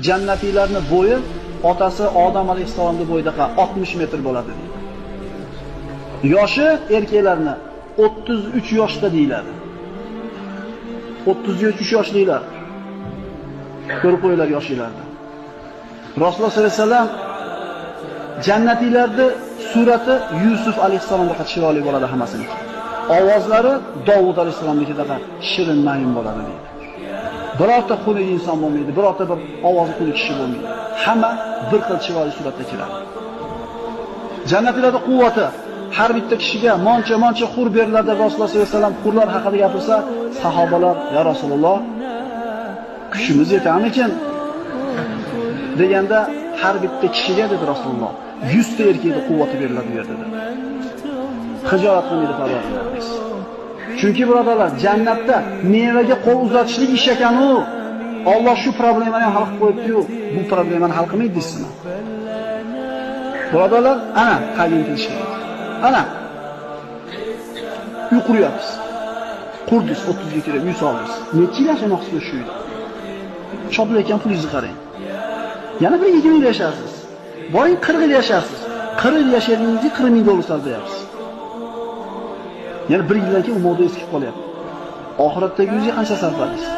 jannatiylarning bo'yi otasi Odam alayhissalomning bo'yidaqa 60 metr bo'ladi deydi. Yoshi erkaklarni 33 yoshda deyiladi. 33 yoshlilar. Ko'rib qo'yinglar yoshlilarni. Rasululloh sollallohu alayhi vasallam jannatiylarning surati Yusuf alayhissalomga chiroyli bo'ladi hammasining. Ovozlari Davud alayhissalomnikidaqa shirin mayin bo'ladi deydi. Birorta xunuk inson bo'lmaydi, birorta bir ovozi xunuk kishi bo'lmaydi. Hamma bir xil chiroyli suratda keladi. Jannatiylarda quvvati har bitta kishiga moncha xur beriladi. Rasululloh sollallohu alayhi vasallam xurlar haqida gapirsa, sahobalar: "Ya Rasululloh, kuchimiz yetarmikin?" deganda, har bitta kishiga dedi Rasululloh 100 ta erkakning quvvati beriladi dedi. Hijolat qilmaydi Parvardigorimiz. Chunki birodarlar, jannatda mevaga qo'l uzatishlik ish ekan u. Alloh shu problemani hal qilib qo'yibdi-yu, bu problemani hal qilmaydi deysizmi? Birodarlar, ana qayga kelish kerak. Ana uy quryapsiz. Qurdingiz 30 ga kirib uy soldingiz. Necha yil yashamoqsiz shu uyda? Chopilayotgan pulingizni qarang. Yana bir 2 yil yashaysiz. Boring 40 yil yashaysiz. 40 yil yashaganingizga 40 ming dollar sarflayapsiz. Yana bir yildan keyin u moda eskib qolyapti. Oxiratdagi uyingizga qancha sarfladingiz?